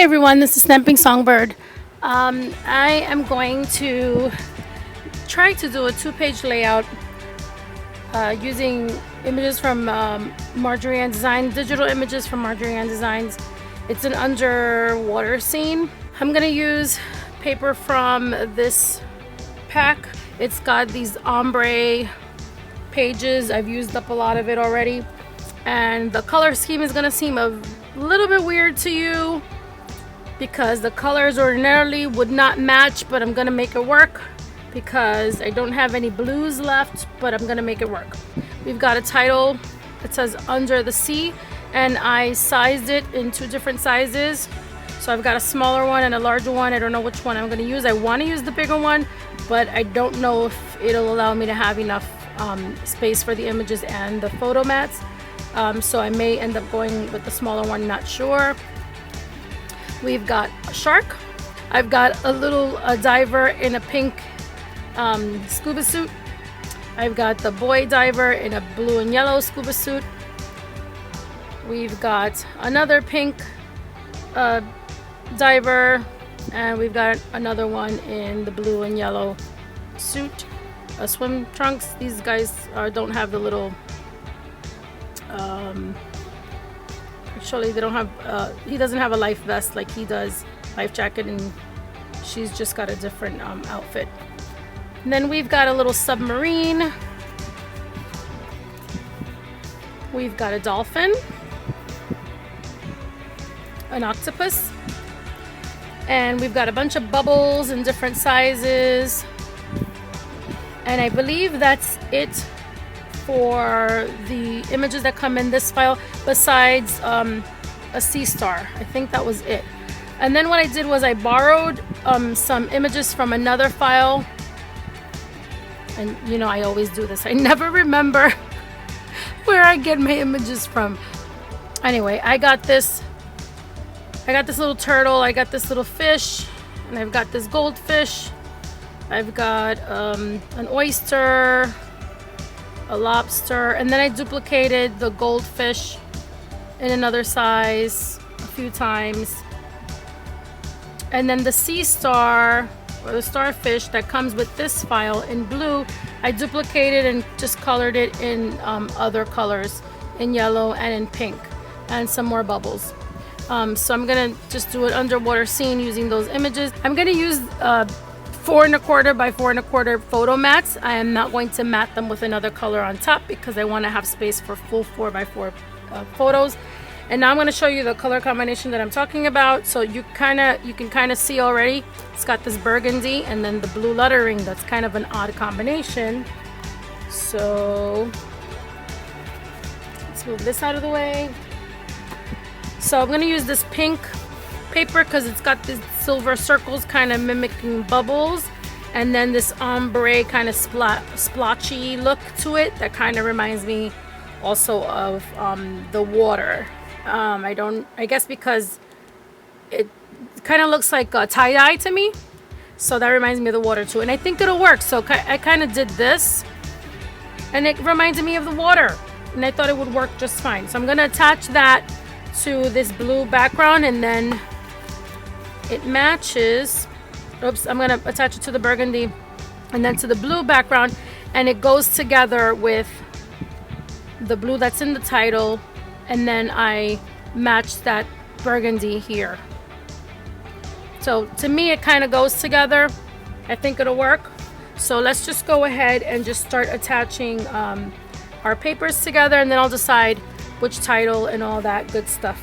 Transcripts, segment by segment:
everyone, this is Snapping Songbird. I am going to try to do a two-page layout using images from Marjorie Ann Design, digital images from Marjorie Ann Designs. It's an underwater scene. I'm gonna use paper from this pack. It's got these ombre pages. I've used up a lot of it already. And the color scheme is gonna seem a little bit weird to you because the colors ordinarily would not match, but I'm gonna make it work because I don't have any blues left, but I'm gonna make it work. We've got a title that says Under the Sea, and I sized it in two different sizes. So I've got a smaller one and a larger one. I don't know which one I'm gonna use. I wanna use the bigger one, but I don't know if it'll allow me to have enough space for the images and the photo mats. So I may end up going with the smaller one, not sure. We've got a shark. I've got a little diver in a pink scuba suit. I've got the boy diver in a blue and yellow scuba suit. We've got another pink diver, and we've got another one in the blue and yellow suit, swim trunks. These guys don't have the little actually they don't have he doesn't have a life vest like he does, life jacket, and she's just got a different outfit. And then we've got a little submarine. We've got a dolphin, an octopus, and we've got a bunch of bubbles in different sizes. And I believe that's it for the images that come in this file, besides a sea star. I think that was it. And then what I did was I borrowed some images from another file. And you know, I always do this. I never remember where I get my images from. Anyway, I got this little turtle, I got this little fish, and I've got this goldfish. I've got an oyster, a lobster, and then I duplicated the goldfish in another size a few times. And then the sea star, or the starfish that comes with this file in blue, I duplicated and just colored it in other colors, in yellow and in pink, and some more bubbles. So I'm gonna just do an underwater scene using those images. I'm gonna use 4 1/4 by 4 1/4 photo mats. I am not going to mat them with another color on top because I want to have space for full 4 by 4 photos. And now I'm going to show you the color combination that I'm talking about. So you can kind of see already. It's got this burgundy and then the blue lettering. That's kind of an odd combination. So let's move this out of the way. So I'm going to use this pink paper because it's got these silver circles kind of mimicking bubbles, and then this ombre kind of splotchy look to it that kind of reminds me also of the water. I guess because it kind of looks like tie-dye to me, so that reminds me of the water too, and I think it'll work. So I kind of did this and it reminded me of the water, and I thought it would work just fine. So I'm going to attach that to this blue background, and then it matches. Oops, I'm going to attach it to the burgundy and then to the blue background, and it goes together with the blue that's in the title, and then I match that burgundy here. So to me it kind of goes together. I think it'll work. So let's just go ahead and just start attaching our papers together, and then I'll decide which title and all that good stuff.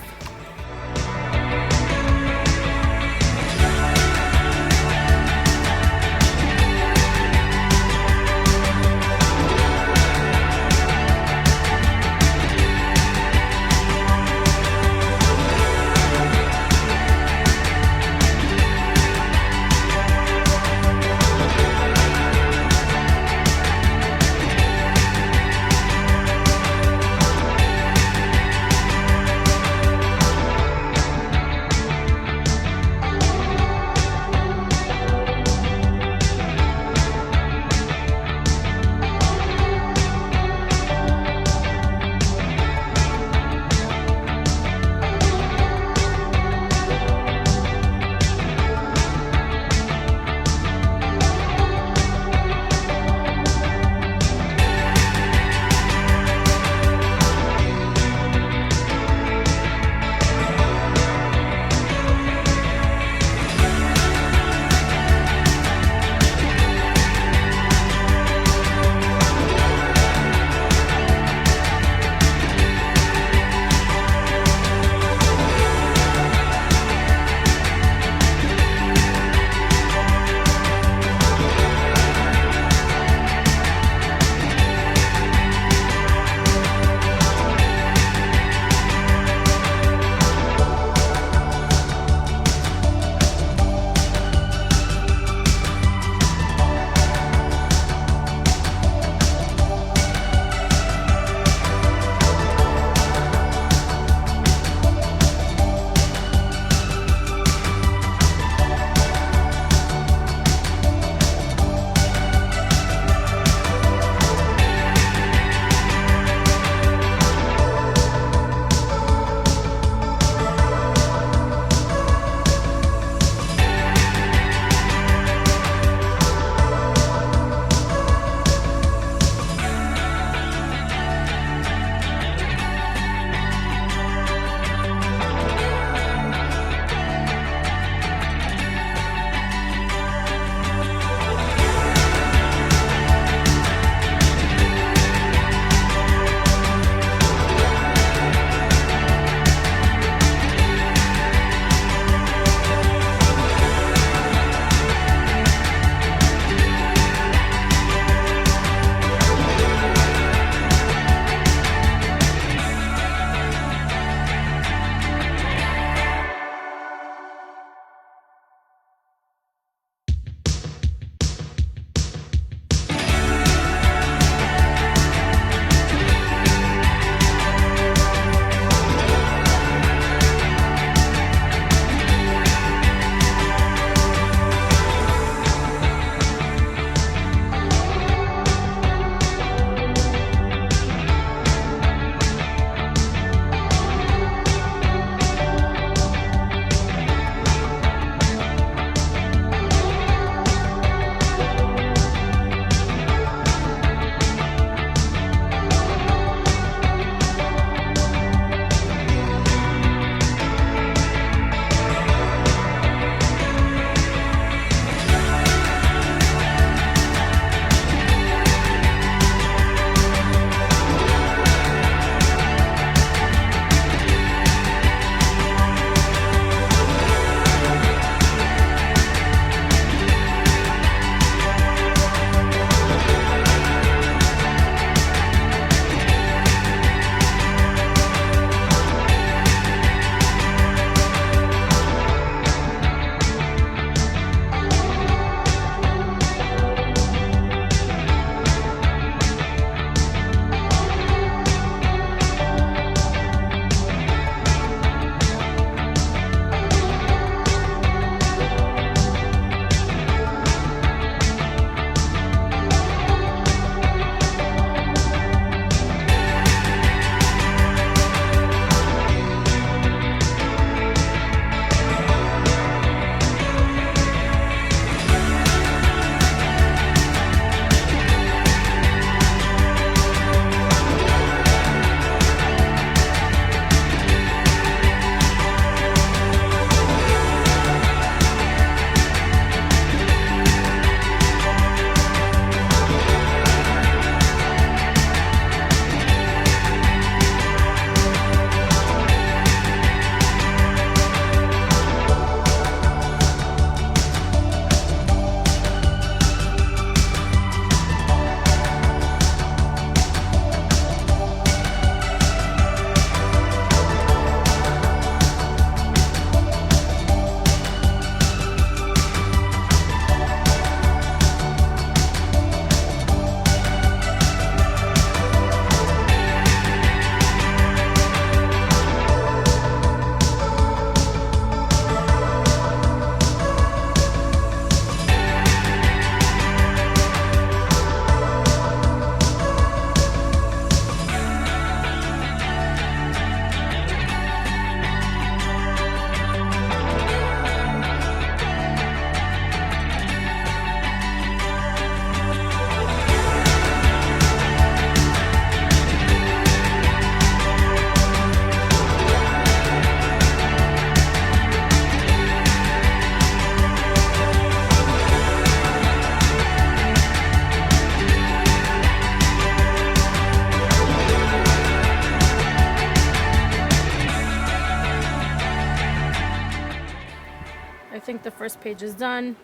I think the first page is done.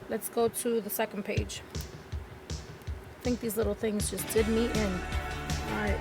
Let's go to the second page. I think these little things just did me in. All right.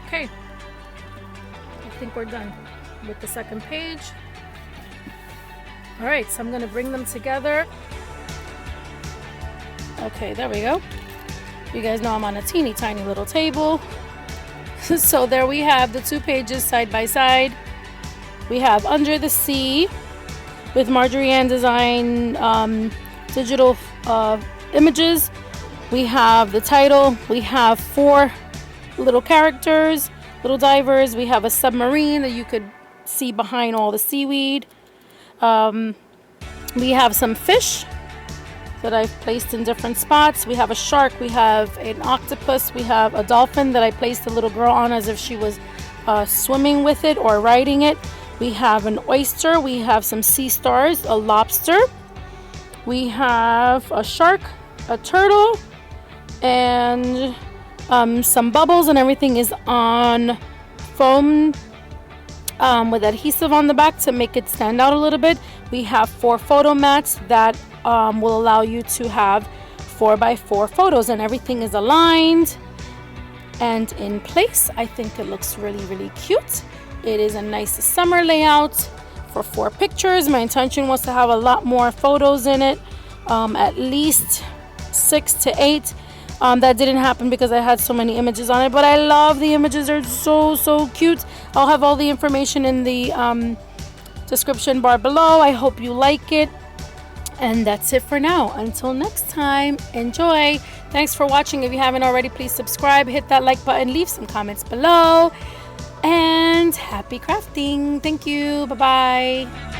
Okay, I think we're done with the second page. All right, so I'm gonna bring them together. Okay, there we go. You guys know I'm on a teeny tiny little table. So there we have the 2 pages side by side. We have Under the Sea with Marjorie Ann design digital images. We have the title. We have 4 little characters, little divers. We have a submarine that you could see behind all the seaweed. We have some fish that I've placed in different spots. We have a shark, we have an octopus, we have a dolphin that I placed a little girl on as if she was swimming with it or riding it. We have an oyster, we have some sea stars, a lobster, we have a shark, a turtle, and some bubbles, and everything is on foam with adhesive on the back to make it stand out a little bit. We have 4 photo mats that will allow you to have 4x4 photos, and everything is aligned and in place. I think it looks really cute. It is a nice summer layout for 4 pictures. My intention was to have a lot more photos in it, at least 6 to 8. That didn't happen because I had so many images on it, but I love the images. They're so cute. I'll have all the information in the description bar below. I hope you like it. And that's it for now. Until next time, enjoy. Thanks for watching. If you haven't already, please subscribe, hit that like button, leave some comments below, and happy crafting. Thank you. Bye-bye.